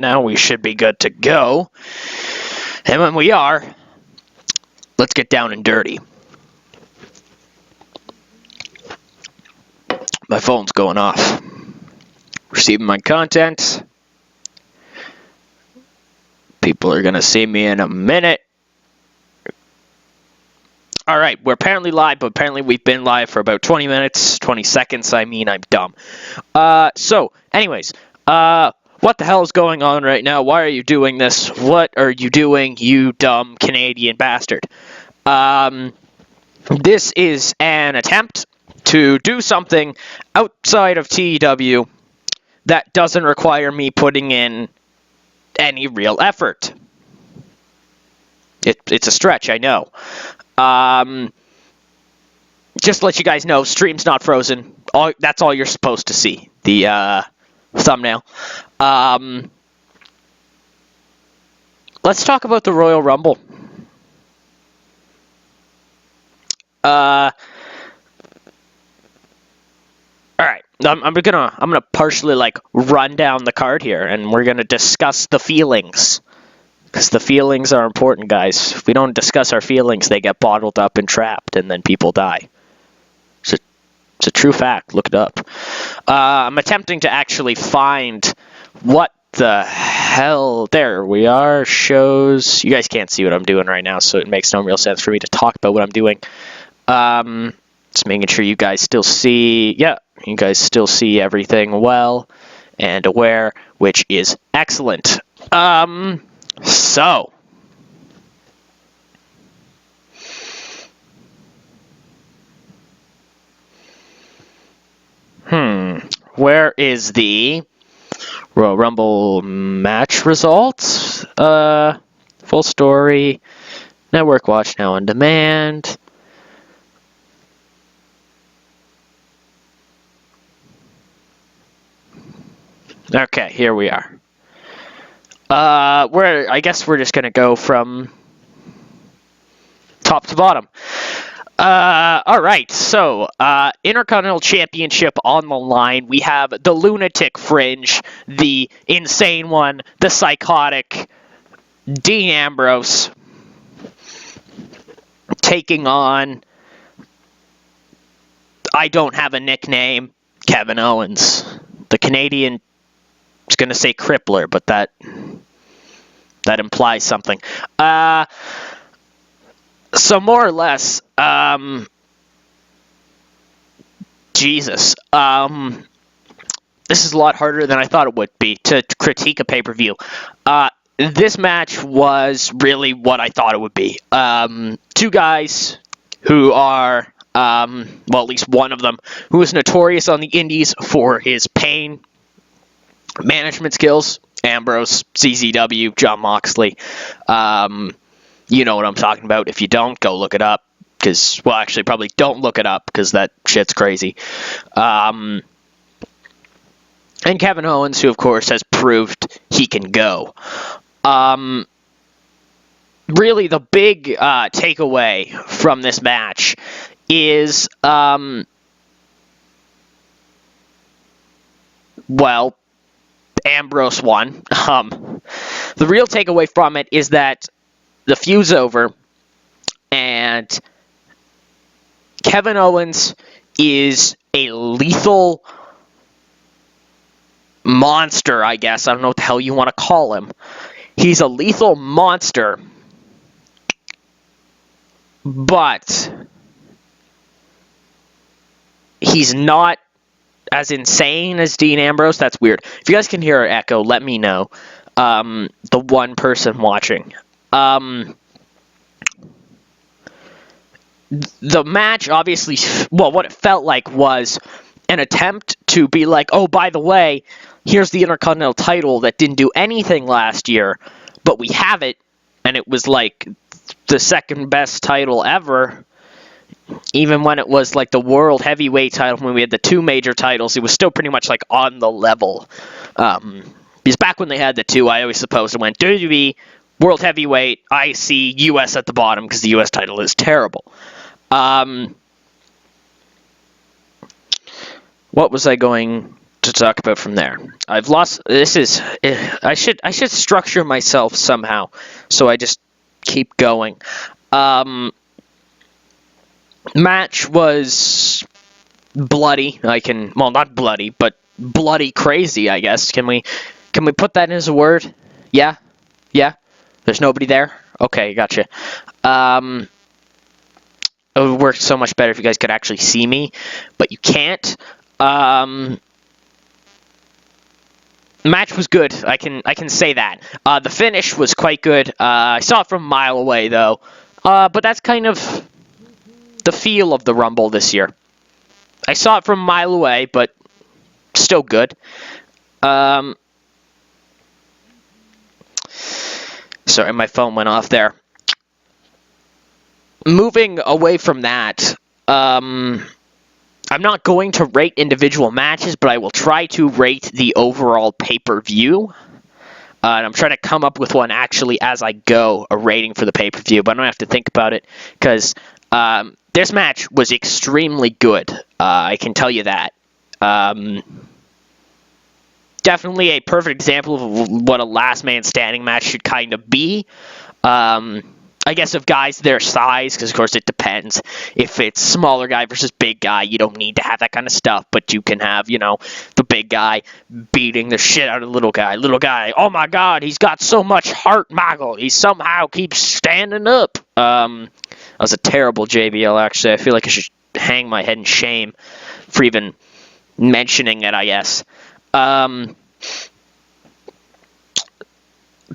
now we should be good to go. And when we are, let's get down and dirty. My phone's going off. Receiving my content. People are going to see me in a minute. Alright, we're apparently live, but apparently we've been live for about 20 minutes, 20 seconds. I mean, I'm dumb. So, anyways, what the hell is going on right now? Why are you doing this? What are you doing, you dumb Canadian bastard? This is an attempt to do something outside of TEW that doesn't require me putting in any real effort. It's a stretch, I know. Just to let you guys know, stream's not frozen. That's all you're supposed to see. The thumbnail. Let's talk about the Royal Rumble. Alright, I'm gonna partially run down the card here, and we're gonna discuss the feelings. Because the feelings are important, guys. If we don't discuss our feelings, they get bottled up and trapped, and then people die. It's a true fact. Look it up. I'm attempting to actually find what the hell... There we are. Shows. You guys can't see what I'm doing right now, so it makes no real sense for me to talk about what I'm doing. Just making sure you guys still see... Yeah, you guys still see everything well and aware, which is excellent. So, where is the Royal Rumble match results? Full story, network watch now on demand. Okay, here we are. I guess we're just gonna go from top to bottom. Alright, so, Intercontinental Championship on the line. We have the Lunatic Fringe, the Insane One, the Psychotic, Dean Ambrose, taking on, I don't have a nickname, Kevin Owens. The Canadian, I was gonna say Crippler, but that implies something. So more or less, Jesus. This is a lot harder than I thought it would be to critique a pay-per-view. This match was really what I thought it would be. Two guys who are, well, at least one of them, who is notorious on the indies for his pain management skills. Ambrose, CZW, John Moxley. You know what I'm talking about. If you don't, go look it up. Because, well, actually, probably don't look it up, because that shit's crazy. And Kevin Owens, who, of course, has proved he can go. Really, the big takeaway from this match is, well, Ambrose won. The real takeaway from it is that the feud's over, and Kevin Owens is a lethal monster, I guess. I don't know what the hell you want to call him. He's a lethal monster, but he's not as insane as Dean Ambrose. That's weird. If you guys can hear an echo, let me know. The one person watching. The match, obviously, well, what it felt like was an attempt to be like, oh, by the way, here's the Intercontinental title that didn't do anything last year, but we have it, and it was like the second best title ever. Even when it was like the World Heavyweight title, when we had the two major titles, it was still pretty much like on the level. Because back when they had the two, I always supposed it went WWE, World Heavyweight, IC, US at the bottom, because the US title is terrible. What was I going to talk about from there. I've lost. This is. I should structure myself somehow, so I just keep going. Match was bloody. Well, not bloody, but bloody crazy, I guess. Can we put that as a word? Yeah? There's nobody there? Okay, gotcha. It would work so much better if you guys could actually see me, but you can't. Match was good. I can say that. The finish was quite good. I saw it from a mile away, though. But that's kind of the feel of the Rumble this year. I saw it from a mile away, but still good. Sorry, my phone went off there. Moving away from that, I'm not going to rate individual matches, but I will try to rate the overall pay-per-view. And I'm trying to come up with one actually as I go, a rating for the pay-per-view, but I don't have to think about it because this match was extremely good. I can tell you that. Definitely a perfect example of what a last man standing match should kind of be. I guess of guys their size, because of course it depends. If it's smaller guy versus big guy, you don't need to have that kind of stuff, but you can have, the big guy beating the shit out of the little guy. Little guy, oh my god, he's got so much heart, Michael. He somehow keeps standing up. That was a terrible JBL, actually. I feel like I should hang my head in shame for even mentioning it, I guess.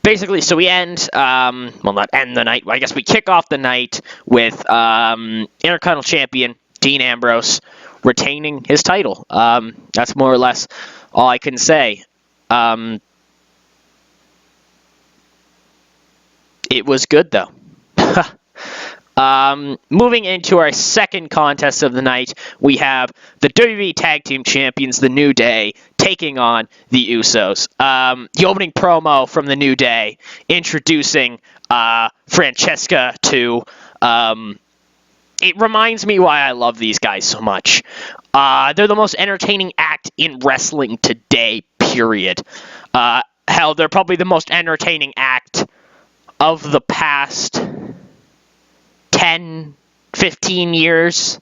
Basically, so we end, not end the night, I guess we kick off the night with Intercontinental Champion Dean Ambrose retaining his title. That's more or less all I can say. It was good, though. Moving into our second contest of the night, we have the WWE Tag Team Champions, The New Day, taking on the Usos. The opening promo from The New Day, introducing Francesca to... it reminds me why I love these guys so much. They're the most entertaining act in wrestling today, period. Hell, they're probably the most entertaining act of the past 10, 15 years.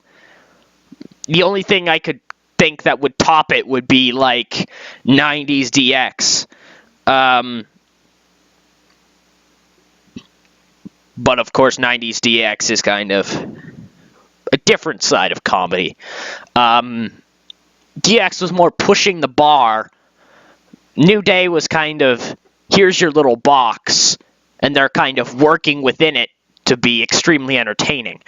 The only thing I could think that would top it would be like 90s DX. But of course 90s DX is kind of a different side of comedy. DX was more pushing the bar. New Day was kind of, here's your little box, and they're kind of working within it to be extremely entertaining.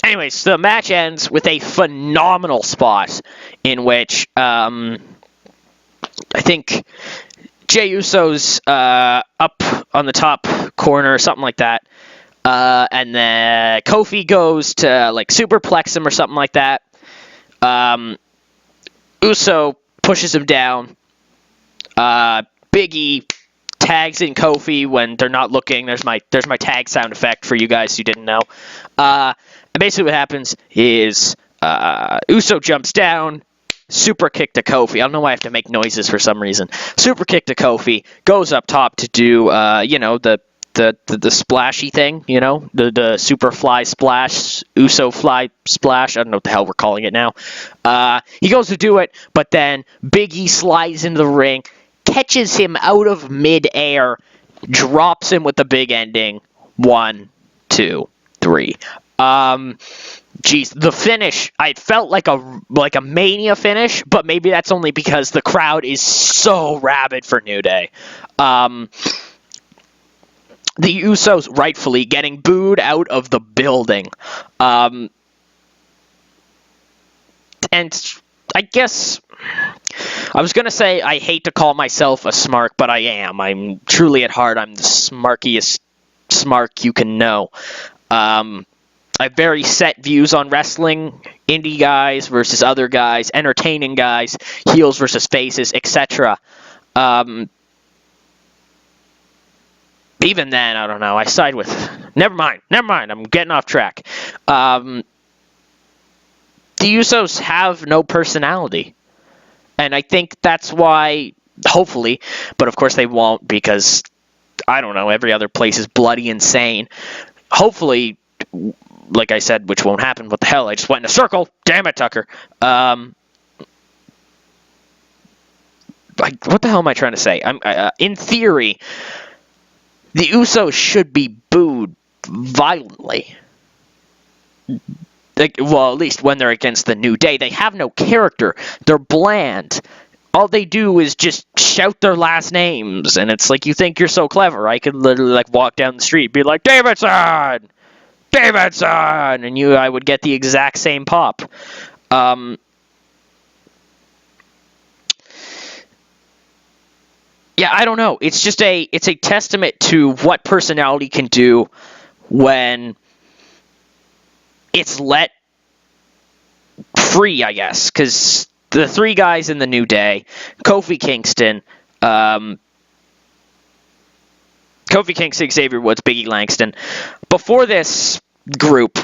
Anyways, the match ends with a phenomenal spot in which I think Jey Uso's up on the top corner or something like that. And then Kofi goes to like superplex him or something like that. Uso pushes him down. Big E tags in Kofi when they're not looking. There's my tag sound effect for you guys who didn't know. And basically what happens is Uso jumps down, super kick to Kofi. I don't know why I have to make noises for some reason. Super kick to Kofi, goes up top to do the splashy thing, the super fly splash, Uso fly splash. I don't know what the hell we're calling it now. He goes to do it, but then Big E slides into the ring, catches him out of mid-air, drops him with the big ending. 1, 2, 3. The finish, I felt like a Mania finish, but maybe that's only because the crowd is so rabid for New Day. The Usos rightfully getting booed out of the building. And I guess I was going to say I hate to call myself a smark, but I am. I'm truly at heart, I'm the smarkiest smark you can know. I have very set views on wrestling, indie guys versus other guys, entertaining guys, heels versus faces, etc. Even then, I don't know. I side with... Never mind. I'm getting off track. the Usos have no personality. And I think that's why, hopefully, but of course they won't because, I don't know, every other place is bloody insane. Hopefully, like I said, which won't happen, what the hell, I just went in a circle. Damn it, Tucker. What the hell am I trying to say? In theory, the Usos should be booed violently. Well, at least when they're against the New Day. They have no character. They're bland. All they do is just shout their last names, and it's like, you think you're so clever. I could literally like walk down the street and be like, Davidson! Davidson! And I would get the exact same pop. Yeah, I don't know. It's just it's a testament to what personality can do when it's let free, I guess. Because the three guys in the New Day, Kofi Kingston, Xavier Woods, Biggie Langston. Before this group,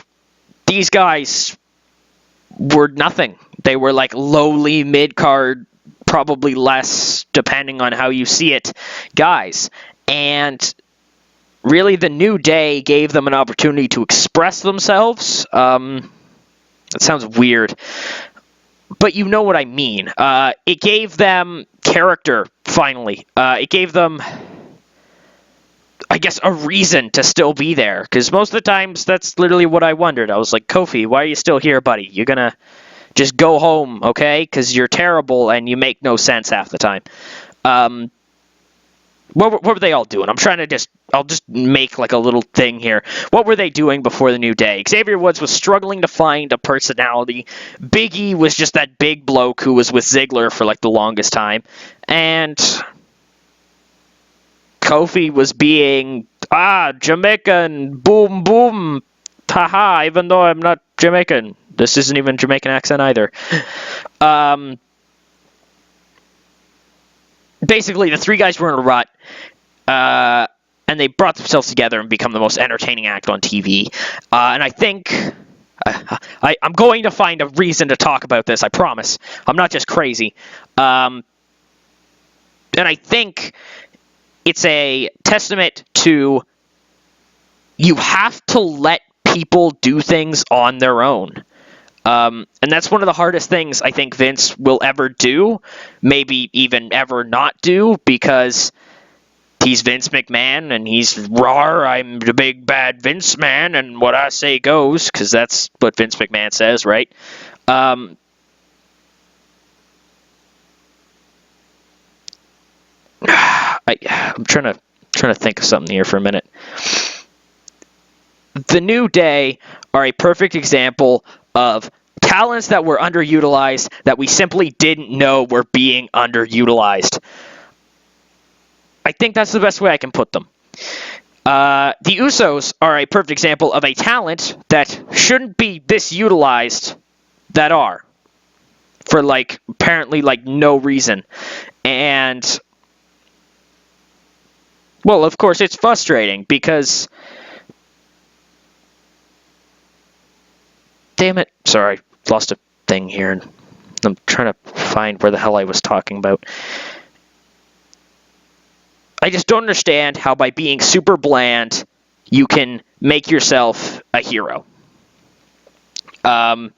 these guys were nothing. They were like lowly mid-card, probably less, depending on how you see it, guys. And really, the New Day gave them an opportunity to express themselves. That sounds weird, but you know what I mean. It gave them character, finally. It gave them, I guess, a reason to still be there. Because most of the times, that's literally what I wondered. I was like, Kofi, why are you still here, buddy? You're gonna just go home, okay? Because you're terrible and you make no sense half the time. What were they all doing? I'll just make like a little thing here. What were they doing before the New Day? Xavier Woods was struggling to find a personality. Big E was just that big bloke who was with Ziggler for like the longest time. And Kofi was being, Jamaican, boom, boom, haha, even though I'm not Jamaican. This isn't even Jamaican accent either. Basically, the three guys were in a rut, and they brought themselves together and become the most entertaining act on TV. And I think I'm going to find a reason to talk about this, I promise. I'm not just crazy. And I think it's a testament to you have to let people do things on their own. And that's one of the hardest things I think Vince will ever do, maybe even ever not do, because he's Vince McMahon, and he's rawr, I'm the big bad Vince man, and what I say goes, because that's what Vince McMahon says, right? I'm trying to think of something here for a minute. The New Day are a perfect example of talents that were underutilized that we simply didn't know were being underutilized. I think that's the best way I can put them. The Usos are a perfect example of a talent that shouldn't be this utilized that are. For, like, apparently, like, no reason. And, well, of course, it's frustrating because, damn it. Sorry, lost a thing here. And I'm trying to find where the hell I was talking about. I just don't understand how by being super bland, you can make yourself a hero. Because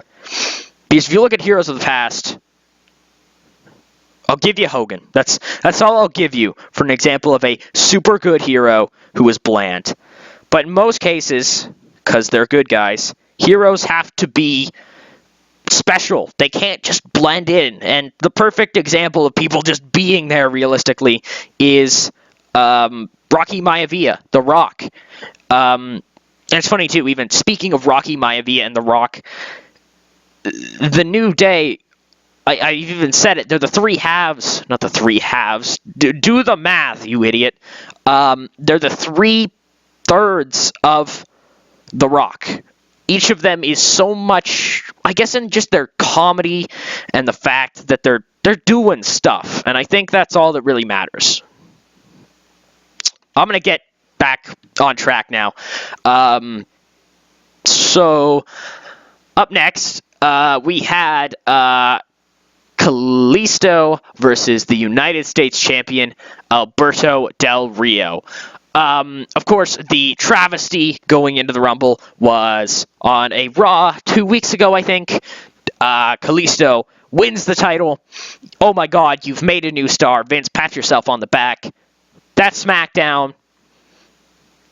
if you look at heroes of the past, I'll give you Hogan. That's all I'll give you for an example of a super good hero who was bland. But in most cases, because they're good guys, heroes have to be special. They can't just blend in. And the perfect example of people just being there realistically is Rocky Maivia, The Rock. And it's funny too, even speaking of Rocky Maivia and The Rock, the New Day, I even said it, they're the three halves, not the three halves. Do the math, you idiot. They're the 3/3 of The Rock. Each of them is so much, I guess, in just their comedy and the fact that they're doing stuff. And I think that's all that really matters. I'm going to get back on track now. So, up next, we had Kalisto versus the United States champion Alberto Del Rio. Of course, the travesty going into the Rumble was on a Raw 2 weeks ago, I think. Kalisto wins the title. Oh my god, you've made a new star. Vince, pat yourself on the back. That's SmackDown.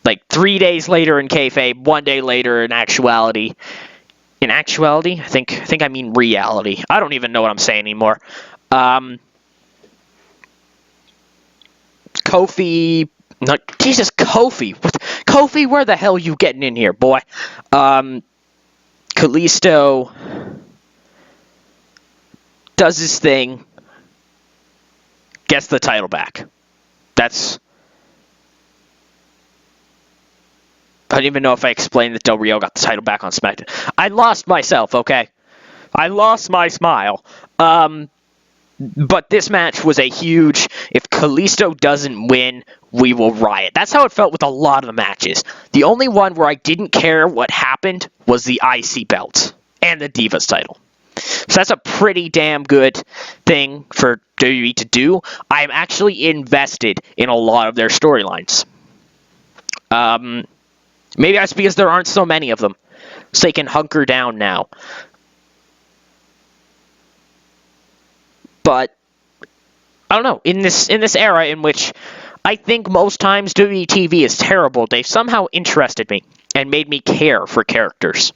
Like 3 days later in kayfabe, 1 day later in actuality. In actuality? I think I mean reality. I don't even know what I'm saying anymore. Kofi... No, Jesus, Kofi. Kofi, where the hell are you getting in here, boy? Kalisto does his thing, gets the title back. That's... I don't even know if I explained that Del Rio got the title back on SmackDown. I lost myself, okay? I lost my smile. But this match was a huge... If Kalisto doesn't win, we will riot. That's how it felt with a lot of the matches. The only one where I didn't care what happened was the IC belt and the Divas title. So that's a pretty damn good thing for WWE to do. I'm actually invested in a lot of their storylines. Maybe that's because there aren't so many of them, so they can hunker down now. But I don't know. In this era in which I think most times WWE TV is terrible, they've somehow interested me and made me care for characters.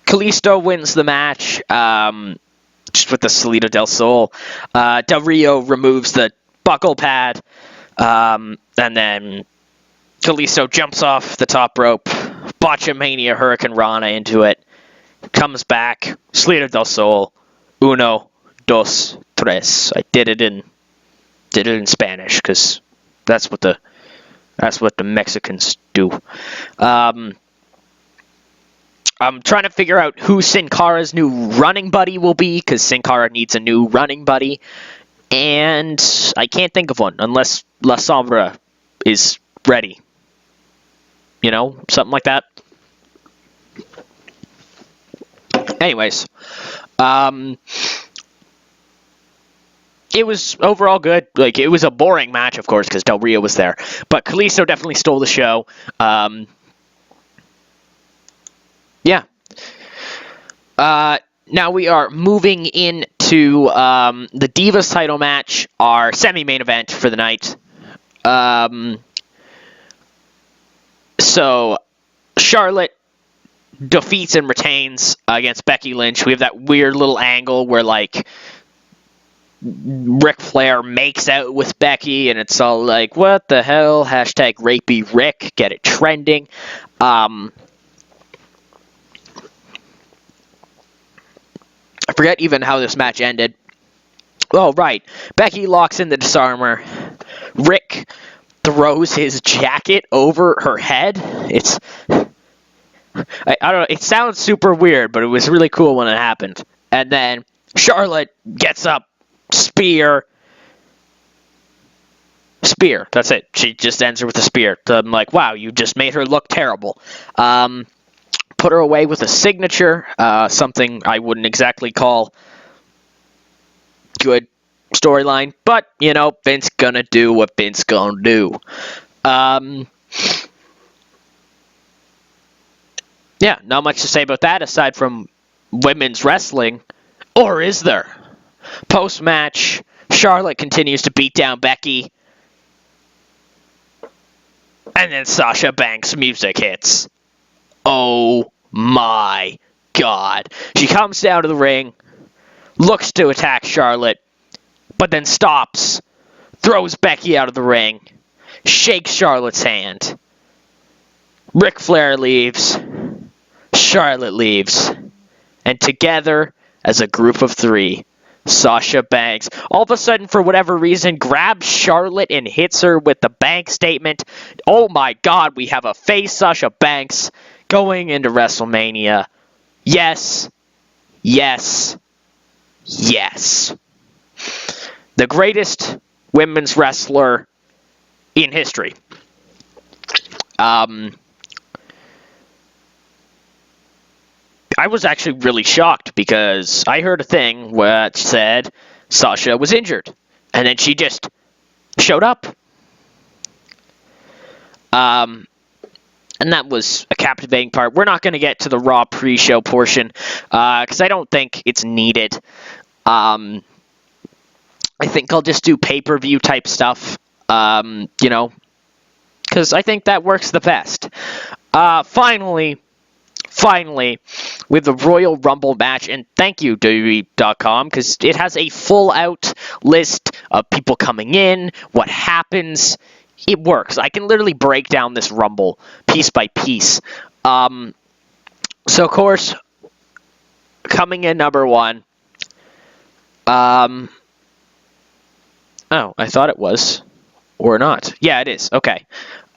Kalisto wins the match, just with the Salida del Sol. Del Rio removes the buckle pad, and then Kalisto jumps off the top rope, Botchamania Hurricane Rana into it, comes back, Salida del Sol, uno, dos, tres. I did it in Spanish because that's what the Mexicans do. I'm trying to figure out who Sin Cara's new running buddy will be, because Sin Cara needs a new running buddy. And I can't think of one, unless La Sombra is ready. You know, something like that. Anyways. It was overall good. Like, it was a boring match, of course, because Del Rio was there. But Kalisto definitely stole the show. Yeah. Now we are moving into the Divas title match, our semi-main event for the night. So, Charlotte defeats and retains against Becky Lynch. We have that weird little angle where, like, Ric Flair makes out with Becky, and it's all like, what the hell? Hashtag rapey Rick. Get it trending. I forget even how this match ended. Oh, right. Becky locks in the disarmer. Rick throws his jacket over her head. I don't know. It sounds super weird, but it was really cool when it happened. And then Charlotte gets up. Spear. That's it. She just ends her with a spear. So I'm like, wow, you just made her look terrible. Put her away with a signature, something I wouldn't exactly call good storyline, but, you know, Vince gonna do what Vince gonna do. Yeah, not much to say about that aside from women's wrestling, or is there? Post-match, Charlotte continues to beat down Becky, and then Sasha Banks' music hits. Oh my god. She comes down to the ring, looks to attack Charlotte, but then stops, throws Becky out of the ring, shakes Charlotte's hand. Ric Flair leaves, Charlotte leaves, and together, as a group of three, Sasha Banks, all of a sudden, for whatever reason, grabs Charlotte and hits her with the bank statement. Oh my god, we have a face Sasha Banks going into WrestleMania. Yes. Yes. Yes. The greatest women's wrestler in history. I was actually really shocked because I heard a thing which said Sasha was injured, and then she just showed up. And that was a captivating part. We're not going to get to the Raw pre-show portion because I don't think it's needed. I think I'll just do pay-per-view type stuff, because I think that works the best. Finally, with the Royal Rumble match, and thank you, WWE.com, because it has a full-out list of people coming in, what happens. It works. I can literally break down this Rumble piece by piece. So, of course, coming in number one. Oh, I thought it was. Or not. Yeah, it is. Okay.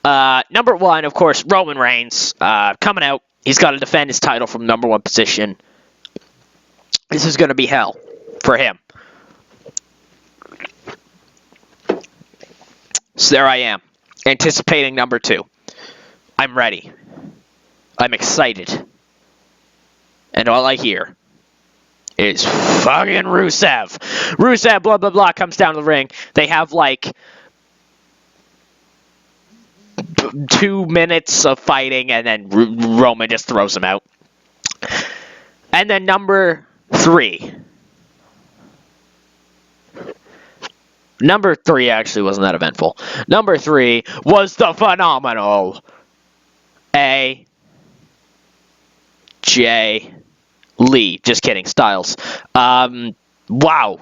Number one, of course, Roman Reigns. Coming out. He's got to defend his title from number one position. This is going to be hell for him. So there I am, anticipating number two. I'm ready. I'm excited. And all I hear is fucking Rusev. Rusev, blah, blah, blah, comes down to the ring. They have, 2 minutes of fighting, and then Roman just throws him out. And then number three. Number three actually wasn't that eventful. Number three was the phenomenal AJ Lee. Just kidding, Styles. Wow.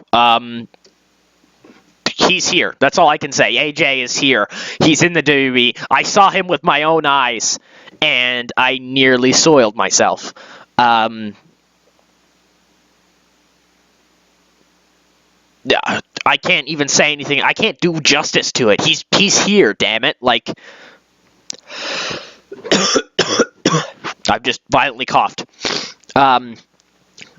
He's here. That's all I can say. AJ is here. He's in the WWE. I saw him with my own eyes, and I nearly soiled myself. I can't even say anything. I can't do justice to it. He's here, damn it. I've just violently coughed.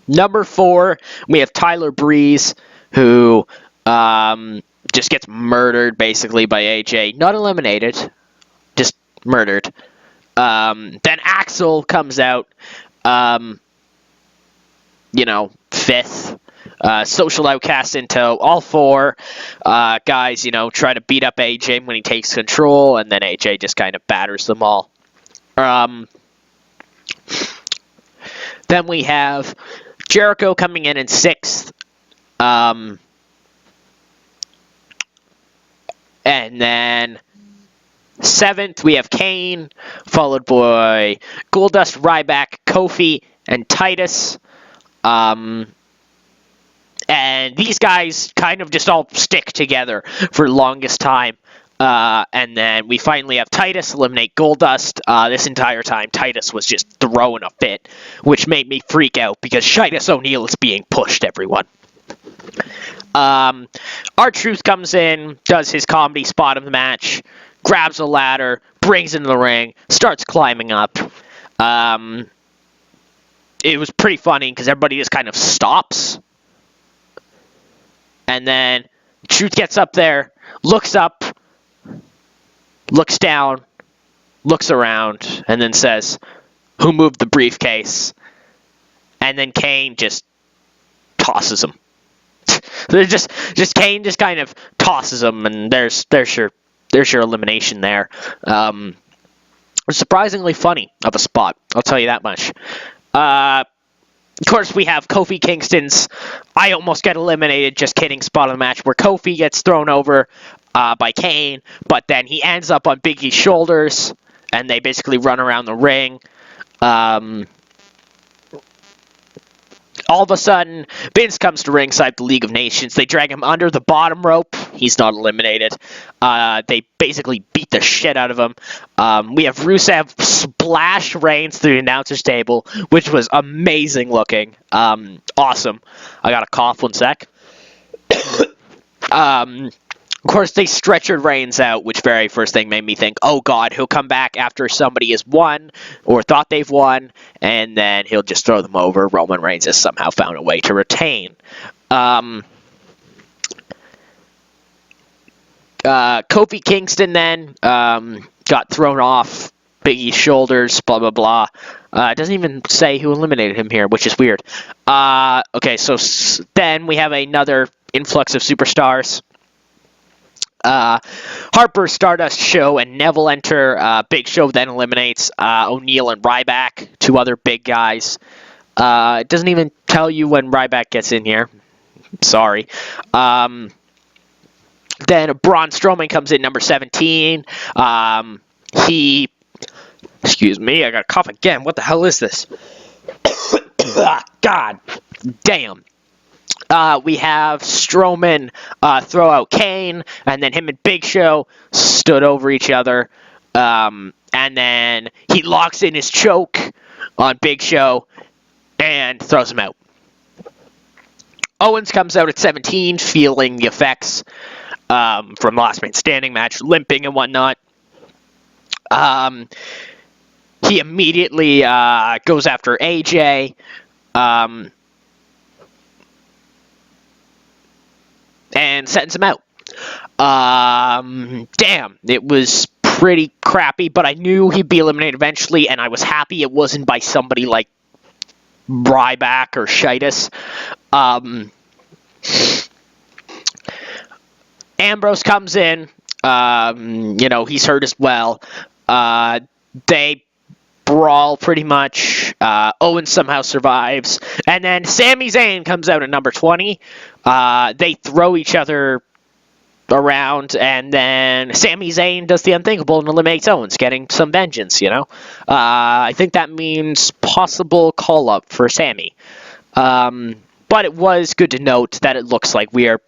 Number four, we have Tyler Breeze, who just gets murdered, basically, by AJ. Not eliminated, just murdered. Then Axel comes out, fifth. Social outcast into all four guys, try to beat up AJ when he takes control, and then AJ just kind of batters them all. Then we have Jericho coming in sixth. And then seventh, we have Kane, followed by Goldust, Ryback, Kofi, and Titus. And these guys kind of just all stick together for the longest time. And then we finally have Titus eliminate Goldust. This entire time, Titus was just throwing a fit, which made me freak out because Titus O'Neil is being pushed, everyone. R-Truth comes in, does his comedy spot of the match, grabs a ladder, brings it into the ring, starts climbing up. It was pretty funny because everybody just kind of stops. And then Truth gets up there, looks up, looks down, looks around, and then says, "Who moved the briefcase?" And then Kane just tosses him. They're just Kane just kind of tosses him, and there's your elimination there. Surprisingly funny of a spot, I'll tell you that much. Of course, we have Kofi Kingston's I almost get eliminated, just kidding, spot of the match, where Kofi gets thrown over by Kane, but then he ends up on Big E's shoulders, and they basically run around the ring. All of a sudden, Vince comes to ringside, the League of Nations. They drag him under the bottom rope. He's not eliminated. They basically beat the shit out of him. We have Rusev splash Reigns through the announcer's table, which was amazing looking. Awesome. I got a cough, 1 sec. Of course, they stretchered Reigns out, which very first thing made me think, oh god, he'll come back after somebody has won, or thought they've won, and then he'll just throw them over. Roman Reigns has somehow found a way to retain. Kofi Kingston then got thrown off Big E's shoulders, blah, blah, blah. It doesn't even say who eliminated him here, which is weird. Okay, so then we have another influx of superstars. Harper, Stardust, Show, and Neville enter. Big Show then eliminates O'Neal and Ryback, two other big guys. It doesn't even tell you when Ryback gets in here. Sorry. Then Braun Strowman comes in, number 17. Excuse me, I got a cough again. What the hell is this? God damn. We have Strowman throw out Kane, and then him and Big Show stood over each other. And then he locks in his choke on Big Show and throws him out. Owens comes out at 17, feeling the effects from Last Man Standing match, limping and whatnot. He immediately goes after AJ. And sends him out. Damn, it was pretty crappy, but I knew he'd be eliminated eventually, and I was happy it wasn't by somebody like Ryback or Shitus. Ambrose comes in. He's hurt as well. They brawl pretty much. Owens somehow survives. And then Sami Zayn comes out at number 20. They throw each other around, and then Sami Zayn does the unthinkable and eliminates Owens, getting some vengeance, I think that means possible call-up for Sami. But it was good to note that it looks like we are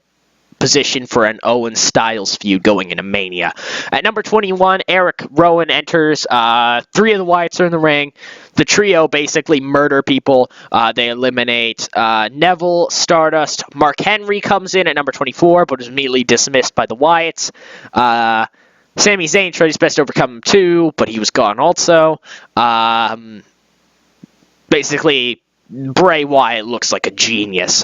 position for an Owens-Styles feud going into Mania. At number 21, Eric Rowan enters. 3 of the Wyatts are in the ring. The trio basically murder people. They eliminate Neville, Stardust. Mark Henry comes in at number 24, but is immediately dismissed by the Wyatts. Sami Zayn tried his best to overcome him too, but he was gone also. Basically, Bray Wyatt looks like a genius.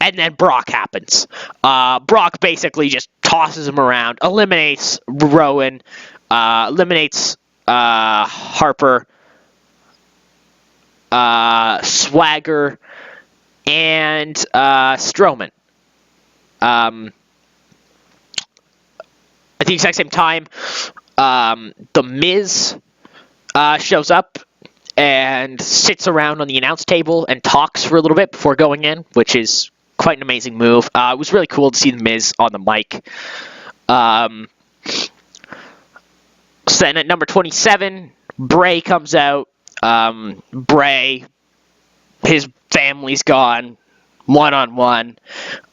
And then Brock happens. Brock basically just tosses him around, eliminates Rowan, eliminates Harper, Swagger, and Strowman. At the exact same time, The Miz shows up and sits around on the announce table and talks for a little bit before going in, which is quite an amazing move. It was really cool to see The Miz on the mic. So then at number 27, Bray comes out. Bray, his family's gone, one-on-one.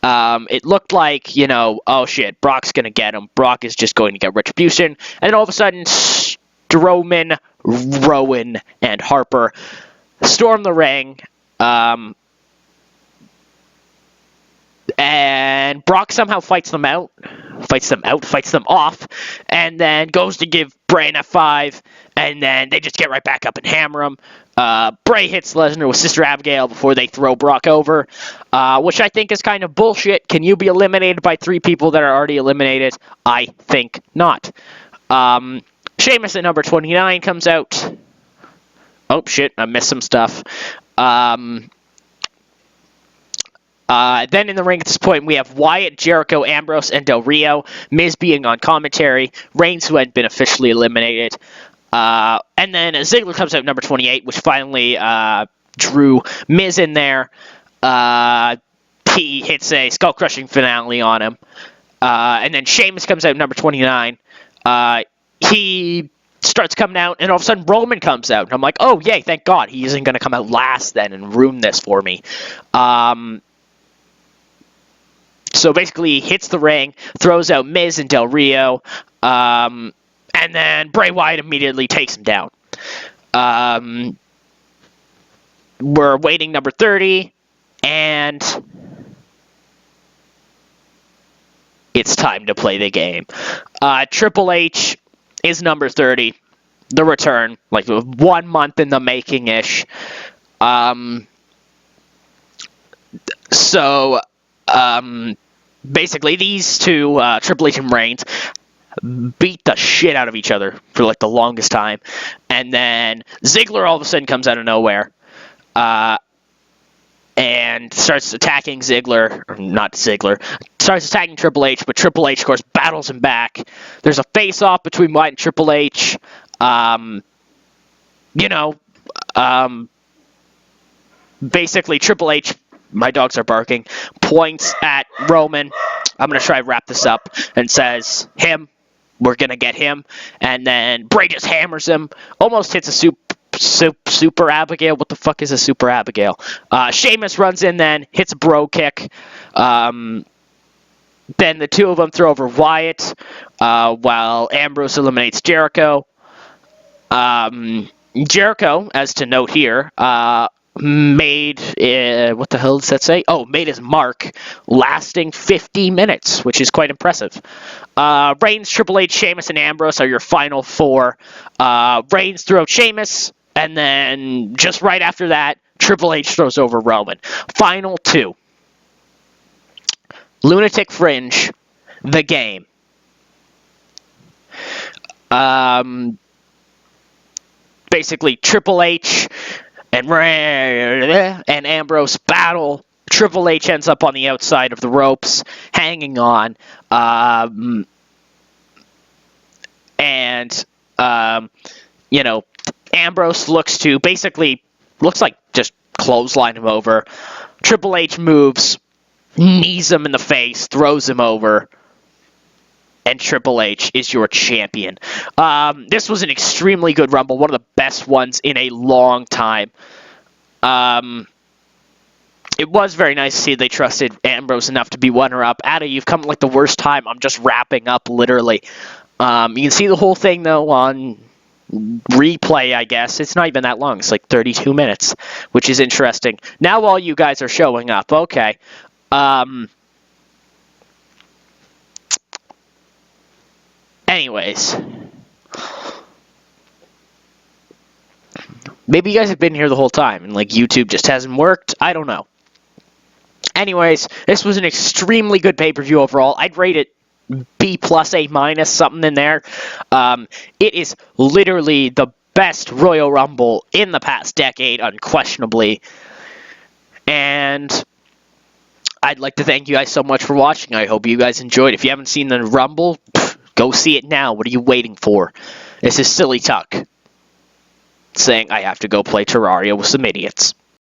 It looked like, oh shit, Brock's going to get him. Brock is just going to get retribution. And then all of a sudden, Strowman, Rowan, and Harper storm the ring. And Brock somehow fights them off, and then goes to give Bray an F5, and then they just get right back up and hammer him. Bray hits Lesnar with Sister Abigail before they throw Brock over, which I think is kind of bullshit. Can you be eliminated by 3 people that are already eliminated? I think not. Sheamus at number 29 comes out. Oh shit, I missed some stuff. Then in the ring at this point, we have Wyatt, Jericho, Ambrose, and Del Rio. Miz being on commentary. Reigns, who had been officially eliminated. And then Ziggler comes out at number 28, which finally drew Miz in there. He hits a skull-crushing finale on him. And then Sheamus comes out at number 29. He starts coming out, and all of a sudden Roman comes out. And I'm like, oh, yay, thank God. He isn't going to come out last then and ruin this for me. So basically, he hits the ring, throws out Miz and Del Rio, and then Bray Wyatt immediately takes him down. We're waiting number 30, and it's time to play the game. Triple H is number 30, the return, like 1 month in the making-ish. Basically, these two, Triple H and Reigns, beat the shit out of each other for like the longest time. And then Ziggler all of a sudden comes out of nowhere. And starts attacking Ziggler, or not Ziggler, starts attacking Triple H, but Triple H, of course, battles him back. There's a face-off between Wyatt and Triple H. Basically, Triple H, my dogs are barking, points at Roman. I'm going to try to wrap this up, and says, him, we're going to get him. And then Bray just hammers him, almost hits a Super Abigail. What the fuck is a Super Abigail? Sheamus runs in then, hits a bro kick. Then the two of them throw over Wyatt, while Ambrose eliminates Jericho. Jericho, as to note here, made, what the hell does that say? Oh, made his mark, lasting 50 minutes, which is quite impressive. Reigns, Triple H, Sheamus, and Ambrose are your final four. Reigns threw out Sheamus, and then just right after that, Triple H throws over Roman. Final two. Lunatic Fringe, the game. Basically, Triple H and Ambrose battle. Triple H ends up on the outside of the ropes, hanging on. Ambrose looks like just clothesline him over. Triple H moves, knees him in the face, throws him over, and Triple H is your champion. This was an extremely good Rumble, one of the best ones in a long time. It was very nice to see they trusted Ambrose enough to be runner-up. Ada, you've come at like the worst time. I'm just wrapping up, literally. You can see the whole thing, though, on replay, I guess. It's not even that long. It's like 32 minutes, which is interesting. Now all you guys are showing up. Okay. Anyways. Maybe you guys have been here the whole time and like YouTube just hasn't worked. I don't know. Anyways, this was an extremely good pay-per-view overall. I'd rate it B+, A-, something in there. It is literally the best Royal Rumble in the past decade, unquestionably. And I'd like to thank you guys so much for watching. I hope you guys enjoyed. If you haven't seen the Rumble, go see it now. What are you waiting for? This is Silly Tuck saying I have to go play Terraria with some idiots.